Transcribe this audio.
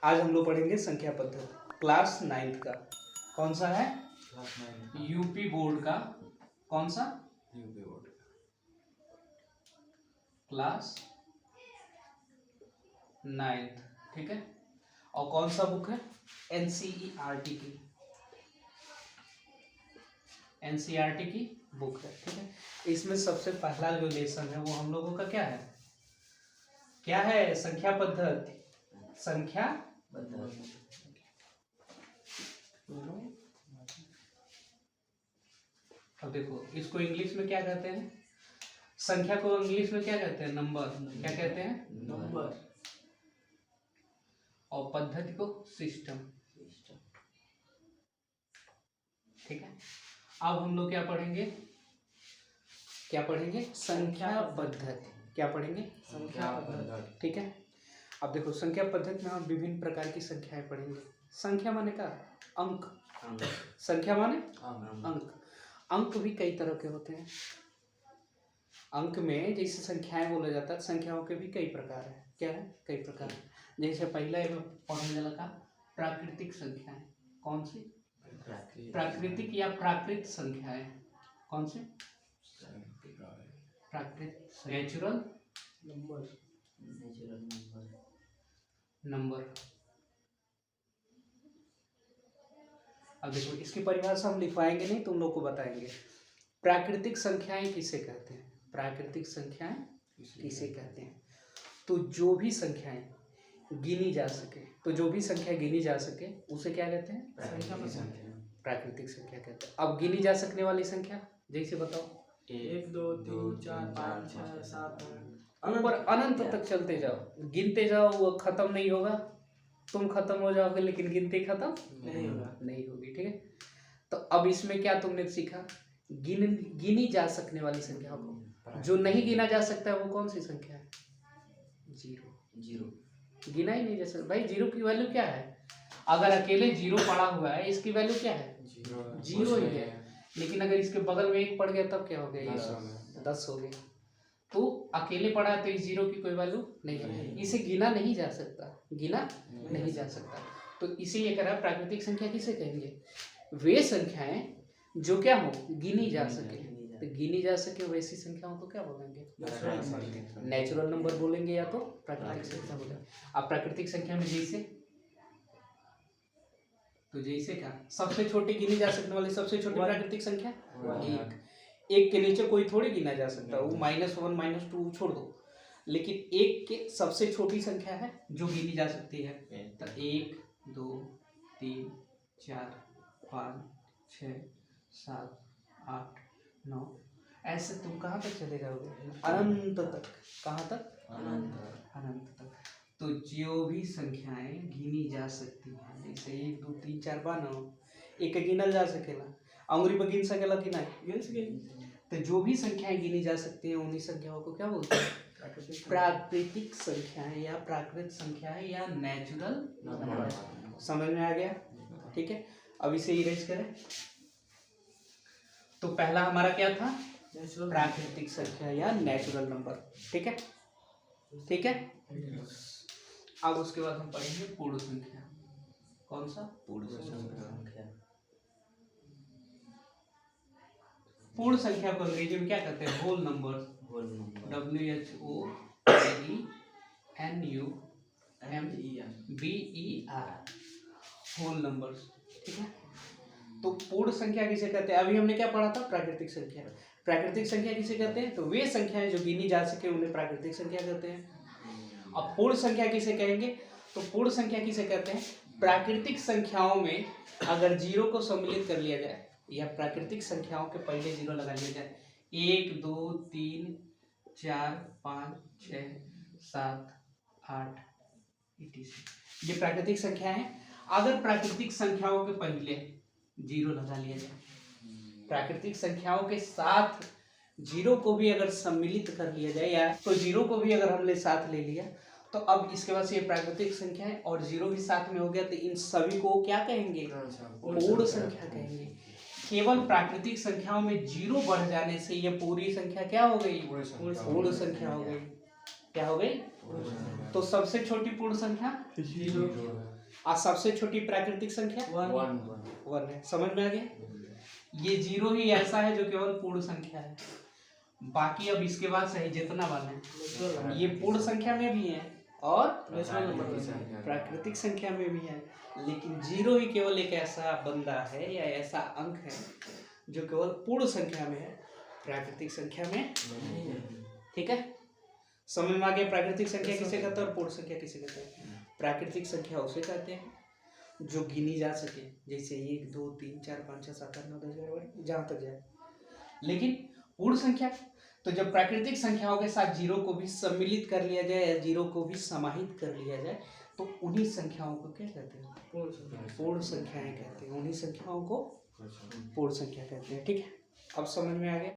आज हम लोग पढ़ेंगे संख्या पद्धति क्लास 9th का। कौन सा है? क्लास 9 यूपी बोर्ड का। कौन सा? यूपी बोर्ड का क्लास 9th, ठीक है। और कौन सा बुक है? एनसीईआरटी की, एनसीईआरटी की बुक है, ठीक है। इसमें सबसे पहला जो लेसन है वो हम लोगों का क्या है? क्या है? संख्या पद्धति। संख्या अब देखो, इसको इंग्लिश में क्या कहते हैं? संख्या को इंग्लिश में क्या कहते हैं? नंबर। क्या कहते हैं? नंबर। और पद्धति को सिस्टम, ठीक है। अब हम लोग क्या पढ़ेंगे? क्या पढ़ेंगे? संख्या पद्धति। क्या पढ़ेंगे? संख्या पद्धति, ठीक है। अब देखो, संख्या पद्धति में हम विभिन्न प्रकार की संख्याएं पढ़ेंगे। संख्या माने का अंक, संख्या माने अंक। अंक भी कई तरह के होते हैं। अंक में जैसे संख्याएं बोला जाता है, संख्याओं के भी कई प्रकार है। क्या है? कई प्रकार है। जैसे पहला पढ़ने लगा प्राकृतिक संख्याएं। कौन सी? प्राकृतिक या प्राकृत संख्याएं। कौन से? प्राकृत। Natural number. अब देखो, इसकी परिभाषा हम लिखवाएंगे नहीं, तुम लोग को बताएंगे। प्राकृतिक संख्याएं किसे कहते हैं? प्राकृतिक संख्याएं किसे कहते हैं? तो जो भी संख्याएं गिनी जा सके, तो जो भी संख्या गिनी जा सके उसे क्या कहते हैं? प्राकृतिक संख्या कहते हैं। अब गिनी जा सकने वाली संख्या जैसे बताओ। 1 2 3 4 5 6 7 ऊपर अनंत तक चलते जाओ, गिनते जाओ, वो खत्म नहीं होगा। तुम खत्म हो जाओगे लेकिन गिनती खत्म नहीं होगी, ठीक है। तो अब इसमें क्या तुमने सीखा? गिनी जा सकने वाली संख्या को। जो नहीं गिना जा सकता है वो कौन सी संख्या है? जीरो। गिना ही नहीं जा सकता भाई। जीरो की वैल्यू क्या है? अगर अकेले जीरो पड़ा हुआ है, इसकी वैल्यू क्या है? जीरो ही है। लेकिन अगर इसके बगल में एक पड़ गया तब क्या हो गया? 10 हो गया। तो अकेले पड़ा है तो इस जीरो की कोई वैल्यू नहीं है। इसे गिना नहीं जा सकता, गिना नहीं जा सकता। तो इसीलिए कह रहा है प्राकृतिक संख्या किसे कहेंगे? वे संख्याएं जो क्या हो? गिनी जा सके। तो गिनी जा सके वैसी संख्याओं को क्या बोलेंगे? नेचुरल नंबर बोलेंगे या तो प्राकृतिक संख्या बोलेंगे। अब प्राकृतिक संख्या में जैसे, तो जैसे क्या सबसे छोटी गिनी जा सकने वाली सबसे छोटी प्राकृतिक संख्या? एक। एक के नीचे कोई थोड़ी गिना जा सकता, वो -1 -2 छोड़ दो। लेकिन एक के सबसे छोटी संख्या है जो गिनी जा सकती है। तो 1 2 3 4 5 6 7 8 9, ऐसे तुम कहाँ तक चले जाओगे? अनंत तक। कहाँ तक? अनंत तक। तो जो भी संख्याएं गिनी जा सकती हैं, जैसे 1 2 3 4 5 9, एक गिनल जा सकेला, अंगुरी पर गिन सकेला कि नहीं? गिन सकेला। तो जो भी संख्याएं गिनी जा सकती हैं उन्हीं संख्याओं को क्या बोलते हैं? प्राकृतिक संख्याएं या प्राकृत संख्याएं या नेचुरल नंबर। समझ में आ गया? ठीक है। अब इसे इरेज करें। तो पहला हमारा क्या था? प्राकृतिक संख्या या नेचुरल नंबर, ठीक है। ठीक है। अब उसके बाद हम पढ़ेंगे पूर्ण संख्या। कौन सा? पूर्ण संख्या। पूर्ण संख्या को अंग्रेजी में क्या कहते हैं? Whole number. WHOLNUMBER, whole numbers, ठीक है। तो पूर्ण संख्या किसे कहते हैं? अभी हमने क्या पढ़ा था? प्राकृतिक संख्या। प्राकृतिक संख्या किसे कहते हैं? तो वे संख्याएं जो गिनी जा सके उन्हें प्राकृतिक संख्या कहते हैं। अब पूर्ण संख्या किसे कहेंगे? तो पूर्ण संख्या किसे कहते हैं? प्राकृतिक संख्याओं में अगर जीरो को सम्मिलित कर लिया जाए या प्राकृतिक संख्याओं के पहले जीरो लगा लिया जाए, 1 2 3 4 5 6 7 8 ये प्राकृतिक संख्या है। अगर प्राकृतिक संख्याओं के पहले जीरो लगा लिया जाए, प्राकृतिक संख्याओं के साथ जीरो को भी अगर सम्मिलित कर लिया जाए, या तो जीरो को भी अगर हमने साथ ले लिया, तो अब इसके बाद से ये प्राकृतिक संख्या है और जीरो भी साथ में हो गया, तो इन सभी को क्या कहेंगे? पूर्ण संख्या कहेंगे। केवल प्राकृतिक संख्याओं में जीरो बढ़ जाने से ये पूरी संख्या क्या हो गई? पूर्ण संख्या हो गई। क्या हो गई? तो सबसे छोटी पूर्ण संख्या जीरो और सबसे छोटी प्राकृतिक संख्या वन 1 है। समझ में आ गया? ये 0 ही ऐसा है जो केवल पूर्ण संख्या है, बाकी अब इसके बाद सही जितना वन है ये पूर्ण संख्या में भी है और प्राकृतिक संख्या में भी है, लेकिन 0 ही केवल एक ऐसा बंदा है या ऐसा अंक है जो केवल पूर्ण संख्या में है, प्राकृतिक संख्या में नहीं है। ठीक है, समझ में आ गया? प्राकृतिक संख्या किसे कहते हैं और पूर्ण संख्या किसे कहते हैं? प्राकृतिक संख्या उसे कहते हैं जो गिनी जा सके, जैसे 1 2 3 4 5 6 7 8 9 10 11 जहाँ तक जाए। लेकिन पूर्ण संख्या, तो जब प्राकृतिक संख्याओं के साथ 0 को भी सम्मिलित कर लिया जाए या 0 को भी समाहित कर लिया जाए तो उन्हीं संख्याओं को क्या कहते हैं? पूर्ण संख्याएं कहते हैं। उन्हीं संख्याओं को पूर्ण संख्या कहते हैं। ठीक है, अब समझ में आ गया?